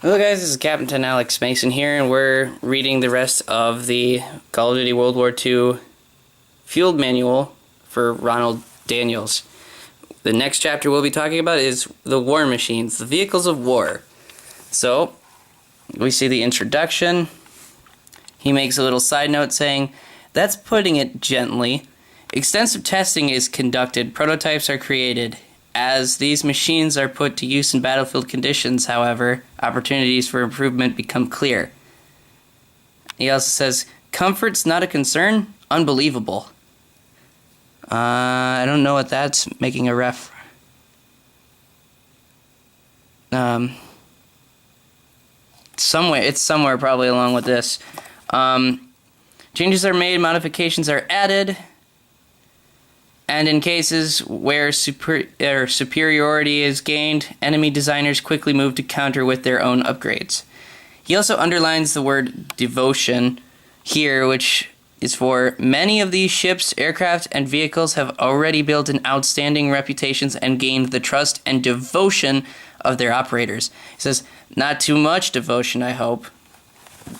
Hello guys, this is Captain Alex Mason here, and we're reading the rest of the Call of Duty World War II Field Manual for Ronald Daniels. The next chapter we'll be talking about is the war machines, the vehicles of war. So, we see the introduction. He makes a little side note saying, "That's putting it gently. Extensive testing is conducted, prototypes are created. As these machines are put to use in battlefield conditions, however, opportunities for improvement become clear." He also says, "Comfort's not a concern? Unbelievable." I don't know what that's making a ref. It's somewhere probably along with this. Changes are made, modifications are added. And in cases where superiority is gained, enemy designers quickly move to counter with their own upgrades. He also underlines the word devotion here, which is for many of these ships, aircraft, and vehicles have already built an outstanding reputations and gained the trust and devotion of their operators. He says, not too much devotion, I hope.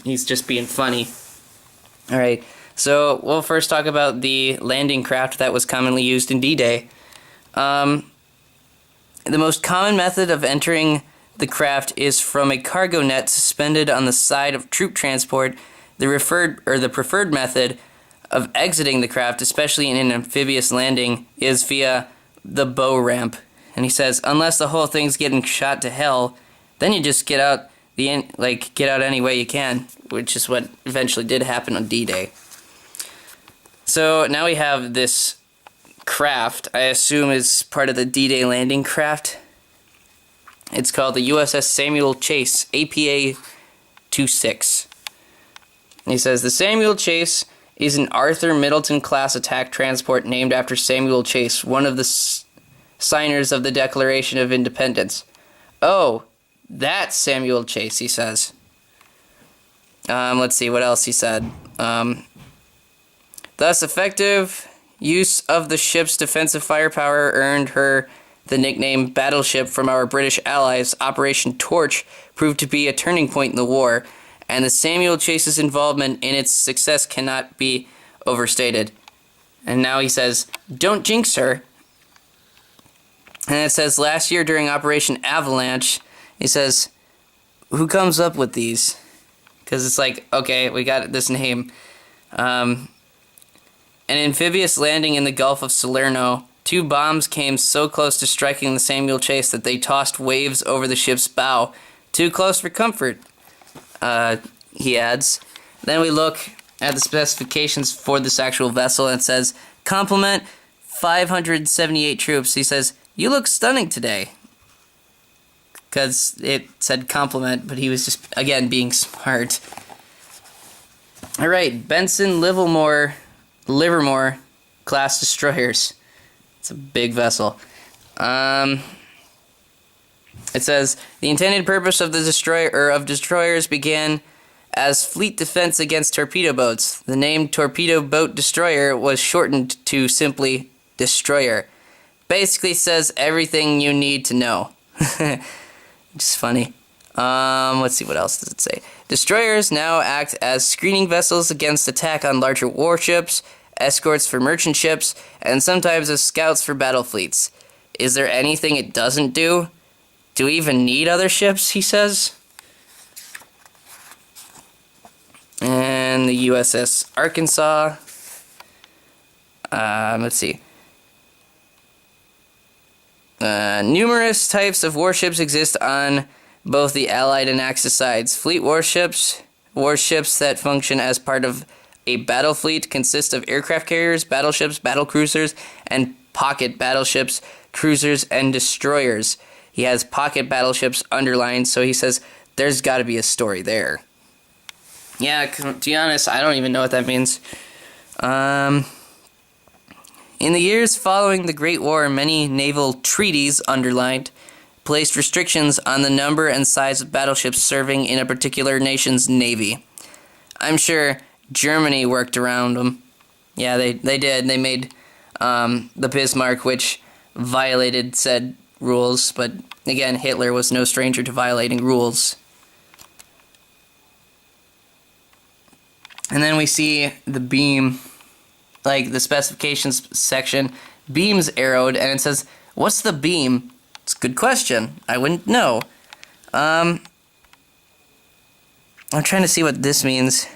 He's just being funny. All right. So, we'll first talk about the landing craft that was commonly used in D-Day. The most common method of entering the craft is from a cargo net suspended on the side of troop transport. The preferred method of exiting the craft, especially in an amphibious landing, is via the bow ramp. And he says, unless the whole thing's getting shot to hell, then you just get out any way you can, which is what eventually did happen on D-Day. So now we have this craft, I assume is part of the D-Day landing craft. It's called the USS Samuel Chase, APA-26. And he says, the Samuel Chase is an Arthur Middleton-class attack transport named after Samuel Chase, one of the signers of the Declaration of Independence. Oh, that's Samuel Chase, he says. Let's see what else he said. Thus, effective use of the ship's defensive firepower earned her the nickname Battleship from our British allies. Operation Torch proved to be a turning point in the war, and the Samuel Chase's involvement in its success cannot be overstated. And now he says, don't jinx her. And it says, last year during Operation Avalanche, he says, who comes up with these? Because it's like, okay, we got this name. An amphibious landing in the Gulf of Salerno. 2 bombs came so close to striking the Samuel Chase that they tossed waves over the ship's bow. Too close for comfort, he adds. Then we look at the specifications for this actual vessel, and it says, complement 578 troops. He says, you look stunning today. Because it said compliment, but he was just, again, being smart. Alright, Benson Livermore class destroyers. It's a big vessel. It says the intended purpose of the destroyers began as fleet defense against torpedo boats. The name torpedo boat destroyer was shortened to simply destroyer. Basically says everything you need to know. Just funny. Let's see, what else does it say? Destroyers now act as screening vessels against attack on larger warships, escorts for merchant ships, and sometimes as scouts for battle fleets. Is there anything it doesn't do? Do we even need other ships, he says? And the USS Arkansas. Let's see. Numerous types of warships exist on both the Allied and Axis sides. Fleet warships that function as part of a battle fleet, consist of aircraft carriers, battleships, battlecruisers, and pocket battleships, cruisers, and destroyers. He has pocket battleships underlined, so he says there's got to be a story there. Yeah, to be honest, I don't even know what that means. In the years following the Great War, many naval treaties, underlined, placed restrictions on the number and size of battleships serving in a particular nation's navy. I'm sure Germany worked around them. Yeah, they did. They made the Bismarck, which violated said rules, but again, Hitler was no stranger to violating rules. And then we see the beam, like the specifications section, beams arrowed, and it says, what's the beam? It's a good question. I wouldn't know. I'm trying to see what this means.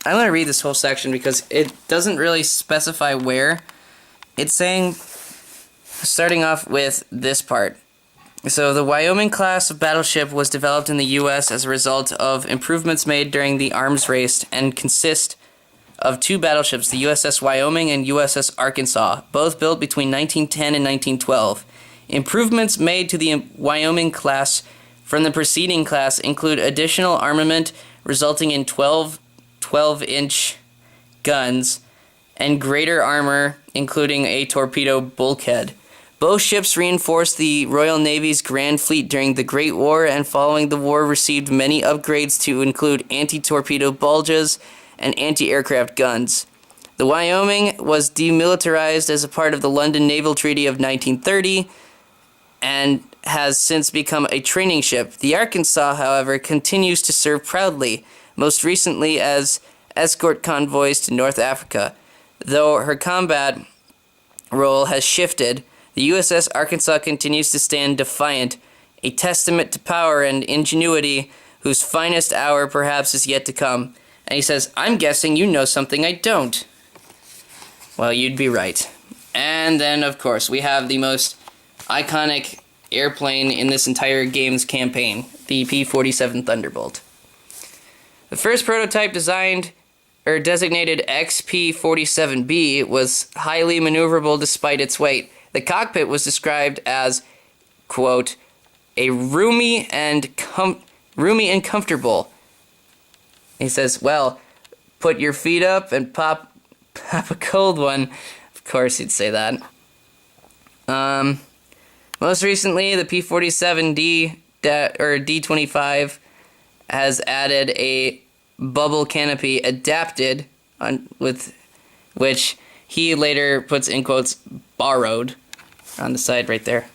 I'm going to read this whole section because it doesn't really specify where. It's saying, starting off with this part. So the Wyoming class of battleship was developed in the U.S. as a result of improvements made during the arms race and consists of two battleships, the USS Wyoming and USS Arkansas, both built between 1910 and 1912. Improvements made to the Wyoming class from the preceding class include additional armament resulting in 12-inch guns and greater armor, including a torpedo bulkhead. Both ships reinforced the Royal Navy's Grand Fleet during the Great War, and following the war received many upgrades to include anti-torpedo bulges and anti-aircraft guns. The Wyoming was demilitarized as a part of the London Naval Treaty of 1930 and has since become a training ship. The Arkansas, however, continues to serve proudly, most recently as escort convoys to North Africa. Though her combat role has shifted, the USS Arkansas continues to stand defiant, a testament to power and ingenuity whose finest hour perhaps is yet to come. And he says, I'm guessing you know something I don't. Well, you'd be right. And then, of course, we have the most iconic airplane in this entire game's campaign, the P-47 Thunderbolt. The first prototype designated XP-47B was highly maneuverable despite its weight. The cockpit was described as, quote, a roomy and comfortable. He says, well, put your feet up and pop a cold one. Of course he'd say that. Most recently, the P-47D or D-25 has added a bubble canopy adapted with which he later puts in quotes borrowed on the side right there.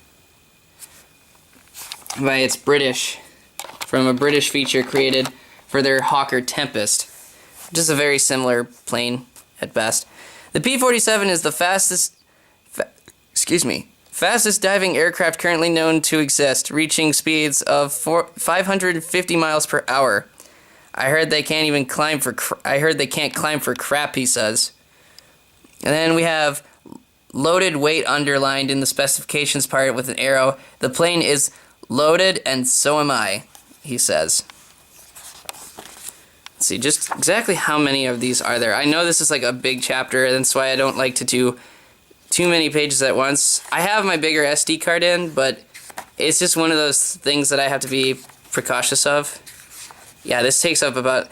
By it's British, from a British feature created for their Hawker Tempest, which is a very similar plane at best. The P-47 is the fastest diving aircraft currently known to exist, reaching speeds of 550 miles per hour. I heard they can't climb for crap, he says. And then we have loaded weight underlined in the specifications part with an arrow. The plane is loaded and so am I, he says. Let's see, just exactly how many of these are there? I know this is like a big chapter, and that's why I don't like to do too many pages at once. I have my bigger SD card in, but it's just one of those things that I have to be precautious of. Yeah, this takes up about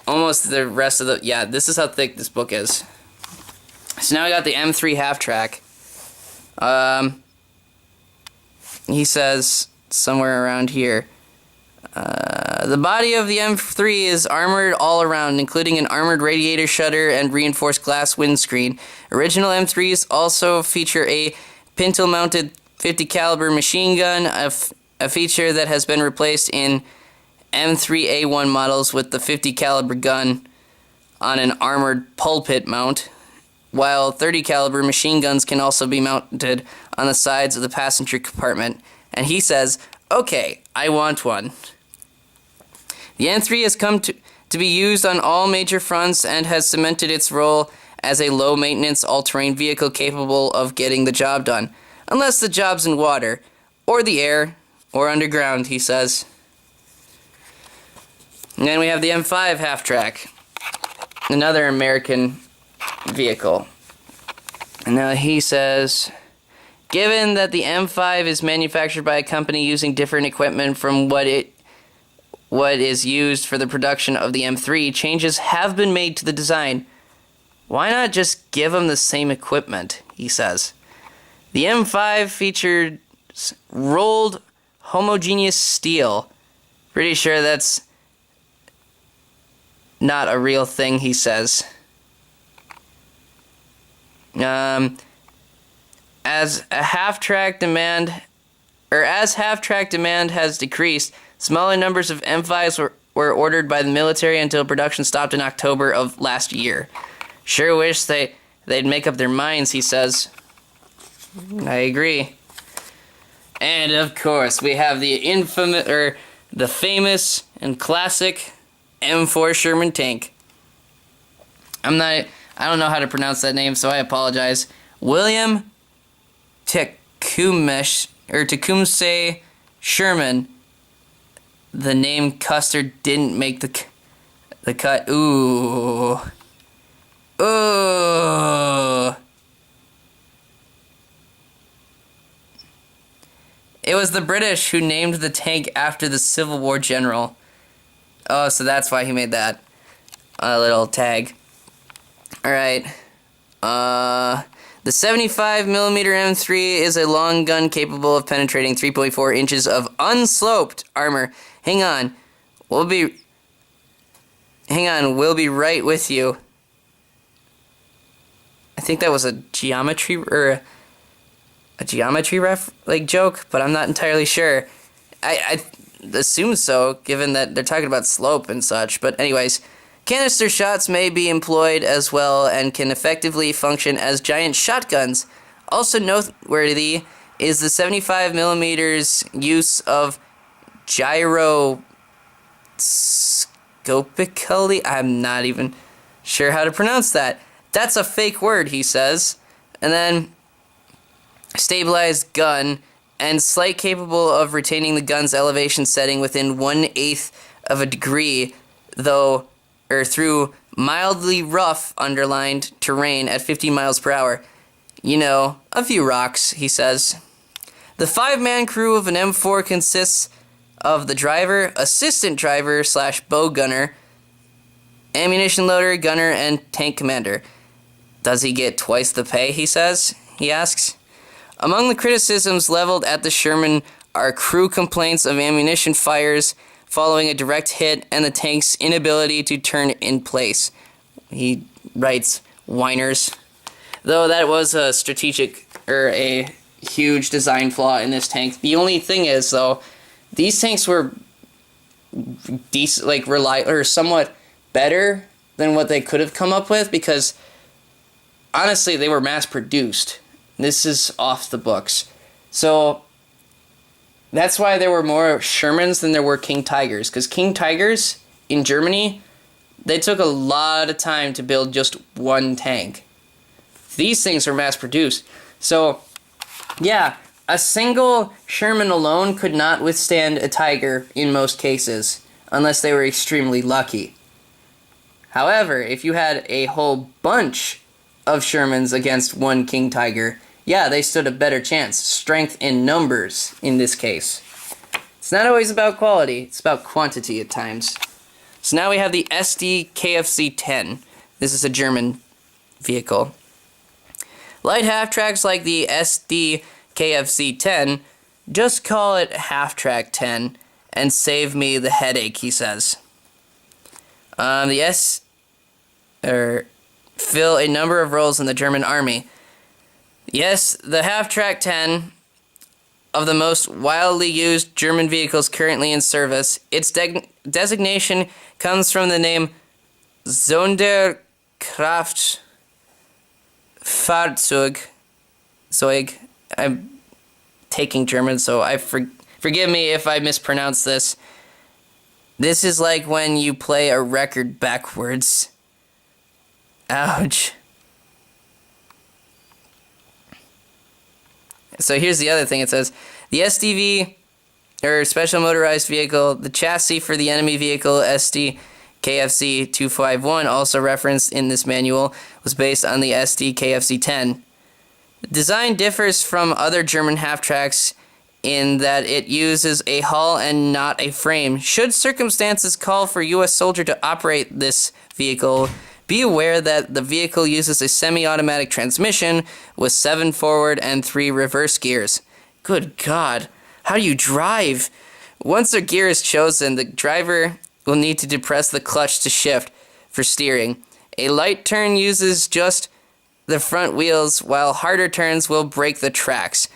almost the rest of the... Yeah, this is how thick this book is. So now I got the M3 half-track. He says somewhere around here. The body of the M3 is armored all around, including an armored radiator shutter and reinforced glass windscreen. Original M3s also feature a pintle-mounted 50 caliber machine gun, a feature that has been replaced in M3A1 models with the 50 caliber gun on an armored pulpit mount, while 30 caliber machine guns can also be mounted on the sides of the passenger compartment. And he says, okay, I want one. The M3 has come to be used on all major fronts and has cemented its role as a low-maintenance all-terrain vehicle capable of getting the job done, unless the job's in water, or the air, or underground, he says. And then we have the M5 half-track, another American vehicle. And now he says, given that the M5 is manufactured by a company using different equipment from what is used for the production of the M3, changes have been made to the design. Why not just give them the same equipment, he says. The M5 featured rolled homogeneous steel. Pretty sure that's not a real thing, he says. as half-track demand has decreased, smaller numbers of M5s were ordered by the military until production stopped in October of last year. Sure wish they'd make up their minds, he says. I agree. And of course, we have the famous and classic M4 Sherman tank. I don't know how to pronounce that name, so I apologize. William Tecumseh Sherman. The name Custer didn't make the cut. Ooh. Ooh. It was the British who named the tank after the Civil War general. Oh, so that's why he made that little tag. Alright. The 75mm M3 is a long gun capable of penetrating 3.4 inches of unsloped armor. Hang on, we'll be right with you. I think that was a geometry joke, but I'm not entirely sure. I assume so, given that they're talking about slope and such. But anyways, canister shots may be employed as well and can effectively function as giant shotguns. Also noteworthy is the 75mm use of gyroscopically. I'm not even sure how to pronounce that. That's a fake word, he says. And then stabilized gun and slight capable of retaining the gun's elevation setting within 1/8 of a degree, through mildly rough underlined terrain at 50 miles per hour. You know, a few rocks, he says. The 5-man crew of an M4 consists of the driver, assistant driver / bow gunner, ammunition loader, gunner, and tank commander. Does he get twice the pay, he asks. Among the criticisms leveled at the Sherman are crew complaints of ammunition fires following a direct hit and the tank's inability to turn in place. He writes, whiners. Though that was a a huge design flaw in this tank. The only thing is, though, these tanks were decent, somewhat better than what they could have come up with, because honestly, they were mass produced. This is off the books. So that's why there were more Shermans than there were King Tigers. Because King Tigers in Germany, they took a lot of time to build just one tank. These things were mass produced. So, yeah, a single Sherman alone could not withstand a Tiger in most cases, unless they were extremely lucky. However, if you had a whole bunch of Shermans against one King Tiger, yeah, they stood a better chance. Strength in numbers, in this case. It's not always about quality, it's about quantity at times. So now we have the SD KFC-10. This is a German vehicle. Light half-tracks like the SD KFC-10, just call it half-track 10 and save me the headache, he says. Fill a number of roles in the German army. Yes, the half-track 10 of the most wildly used German vehicles currently in service. Its designation comes from the name Sonderkraftfahrzeug. I'm taking German, so forgive me if I mispronounce this. This is like when you play a record backwards. Ouch. So here's the other thing it says. The SDV, or Special Motorized Vehicle, the chassis for the enemy vehicle SD KFC 251, also referenced in this manual, was based on the SD KFC 10. The design differs from other German half-tracks in that it uses a hull and not a frame. Should circumstances call for U.S. soldier to operate this vehicle, be aware that the vehicle uses a semi-automatic transmission with 7 forward and 3 reverse gears. Good God, how do you drive? Once a gear is chosen, the driver will need to depress the clutch to shift for steering. A light turn uses just the front wheels, while harder turns will break the tracks.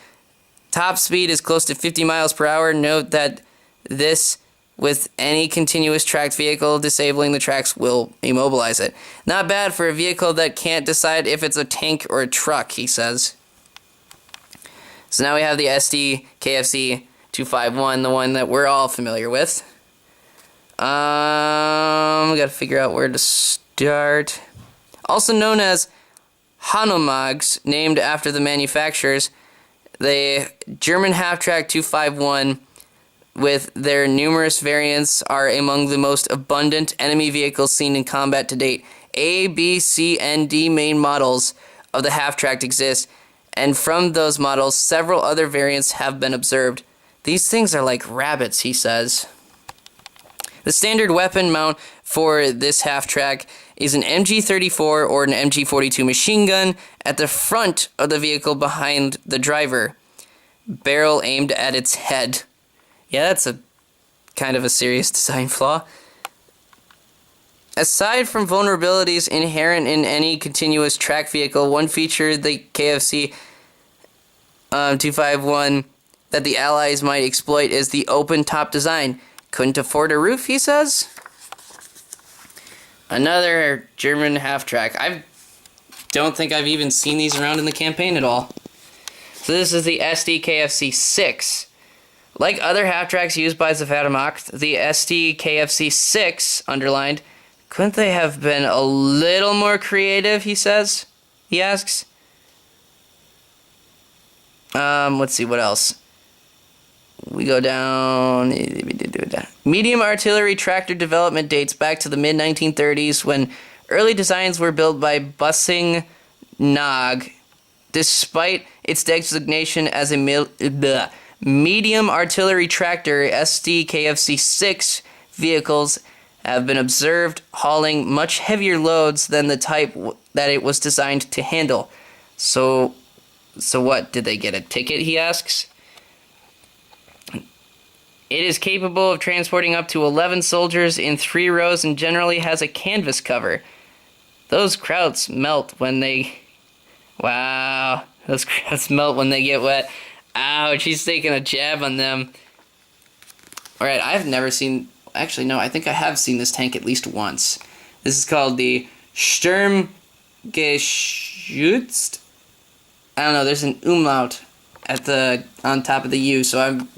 Top speed is close to 50 miles per hour. Note that this, with any continuous tracked vehicle, disabling the tracks will immobilize it. Not bad for a vehicle that can't decide if it's a tank or a truck, he says. So now we have the SD KFC 251, the one that we're all familiar with. We gotta figure out where to start. Also known as Hanomag, named after the manufacturers, the German half-track 251 with their numerous variants are among the most abundant enemy vehicles seen in combat to date. A, B, C, and D main models of the half-track exist, and from those models, several other variants have been observed. These things are like rabbits, he says. The standard weapon mount for this half-track is an MG-34 or an MG-42 machine gun at the front of the vehicle behind the driver, barrel aimed at its head. Yeah, that's a kind of a serious design flaw. Aside from vulnerabilities inherent in any continuous track vehicle, one feature the KFC 251 that the Allies might exploit is the open top design. Couldn't afford a roof, he says. Another German half-track. I don't think I've even seen these around in the campaign at all. So this is the SD KFC 6. Like other half-tracks used by the Wehrmacht, the SD KFC 6, underlined, couldn't they have been a little more creative, he says? He asks. Let's see, what else? We go down. Medium artillery tractor development dates back to the mid-1930s when early designs were built by Bussing Nog. Despite its designation as a medium artillery tractor, SD KFC 6 vehicles have been observed hauling much heavier loads than the type that it was designed to handle. So what? Did they get a ticket, he asks? It is capable of transporting up to 11 soldiers in 3 rows and generally has a canvas cover. Those krauts melt when they... Wow. Those krauts melt when they get wet. Ouch, he's taking a jab on them. Alright, I've never seen... Actually, no, I think I have seen this tank at least once. This is called the Sturmgeschützt. I don't know, there's an umlaut on top of the U, so I'm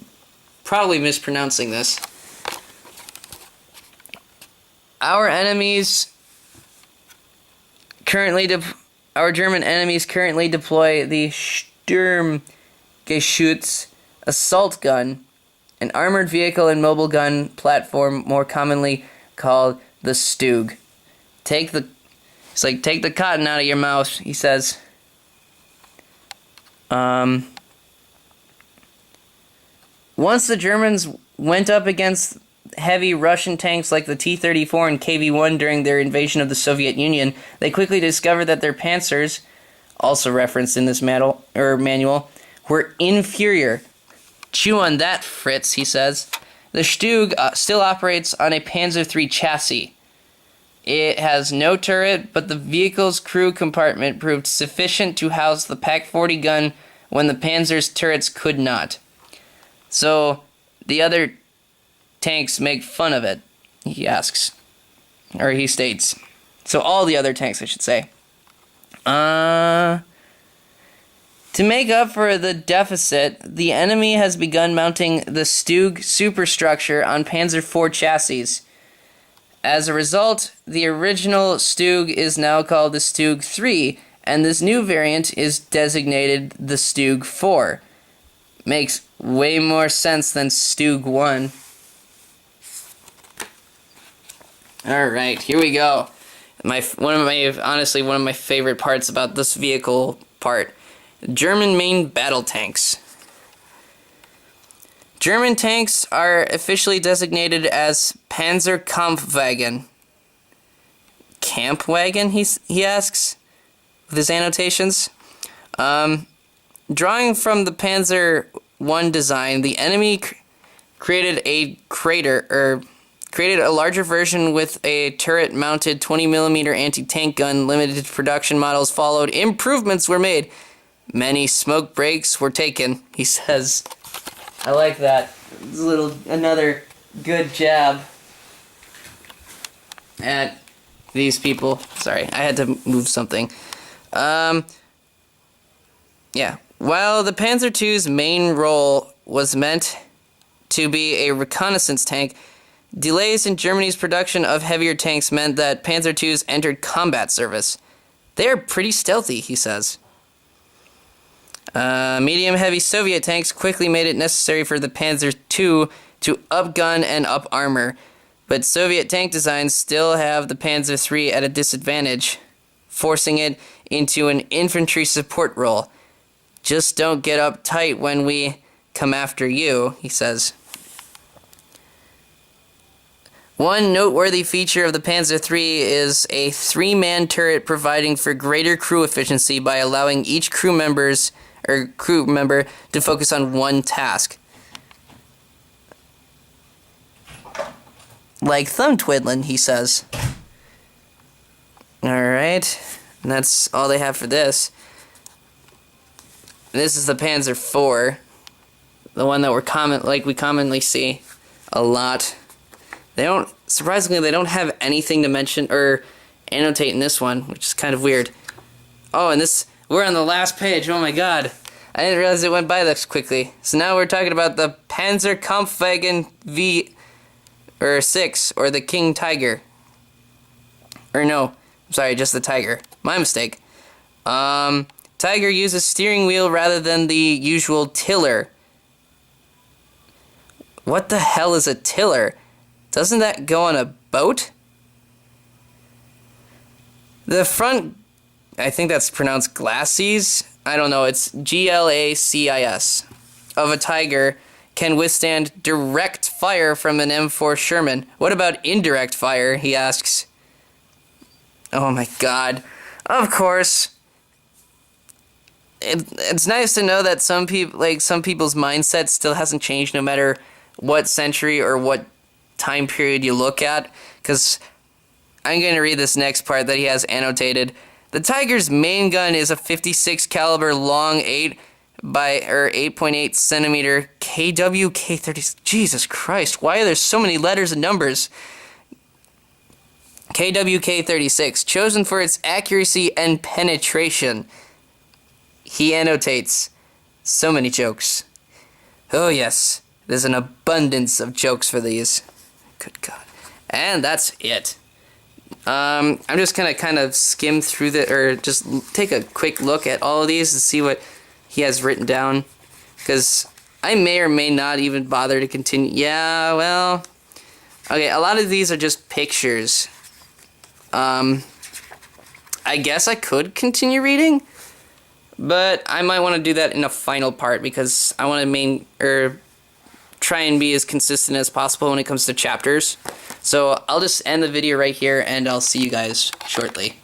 probably mispronouncing this. Our German enemies currently deploy the Sturmgeschütz assault gun, an armored vehicle and mobile gun platform more commonly called the Stug. Take the cotton out of your mouth, he says. Once the Germans went up against heavy Russian tanks like the T-34 and KV-1 during their invasion of the Soviet Union, they quickly discovered that their panzers, also referenced in this manual, were inferior. Chew on that, Fritz, he says. The Stug still operates on a Panzer III chassis. It has no turret, but the vehicle's crew compartment proved sufficient to house the Pak-40 gun when the Panzer's turrets could not. So, the other tanks make fun of it, he asks. Or he states. So all the other tanks, I should say. To make up for the deficit, the enemy has begun mounting the Stug superstructure on Panzer IV chassis. As a result, the original Stug is now called the Stug 3, and this new variant is designated the Stug 4. Makes way more sense than Stug 1. Alright, here we go. One of my favorite parts about this vehicle part. German main battle tanks. German tanks are officially designated as Panzerkampfwagen. Campwagen, he asks, with his annotations. Drawing from the Panzer I design, the enemy created a created a larger version with a turret-mounted 20mm anti-tank gun. Limited production models followed. Improvements were made. Many smoke breaks were taken, he says. I like that. It's another good jab at these people. Sorry, I had to move something. Yeah. While the Panzer II's main role was meant to be a reconnaissance tank, delays in Germany's production of heavier tanks meant that Panzer II's entered combat service. They are pretty stealthy, he says. Medium-heavy Soviet tanks quickly made it necessary for the Panzer II to up-gun and up-armor, but Soviet tank designs still have the Panzer III at a disadvantage, forcing it into an infantry support role. Just don't get uptight when we come after you, he says. One noteworthy feature of the Panzer III is a 3-man turret providing for greater crew efficiency by allowing each crew member to focus on one task. Like thumb twiddling, he says. Alright, and that's all they have for this. This is the Panzer IV, the one that we commonly see a lot. Surprisingly, they don't have anything to mention or annotate in this one, which is kind of weird. Oh, and we're on the last page. Oh my god. I didn't realize it went by this quickly. So now we're talking about the Panzerkampfwagen V6, or the King Tiger. Or no, I'm sorry, just the Tiger. My mistake. Tiger uses steering wheel rather than the usual tiller. What the hell is a tiller? Doesn't that go on a boat? The front, I think that's pronounced glacis. I don't know, it's GLACIS. Of a Tiger can withstand direct fire from an M4 Sherman. What about indirect fire, he asks. Oh my god. Of course. It's nice to know that some people's mindset still hasn't changed no matter what century or what time period you look at, because I'm going to read this next part that he has annotated. The Tiger's main gun is a 56 caliber long 8.8 centimeter KWK-30. Jesus Christ, why are there so many letters and numbers? KWK-36, chosen for its accuracy and penetration. He annotates so many jokes. Oh yes, there's an abundance of jokes for these. Good God. And that's it. I'm just gonna kind of skim through or just take a quick look at all of these and see what he has written down, because I may or may not even bother to continue. Yeah, well, okay, a lot of these are just pictures. I guess I could continue reading, but I might want to do that in a final part, because I want to try and be as consistent as possible when it comes to chapters. So I'll just end the video right here, and I'll see you guys shortly.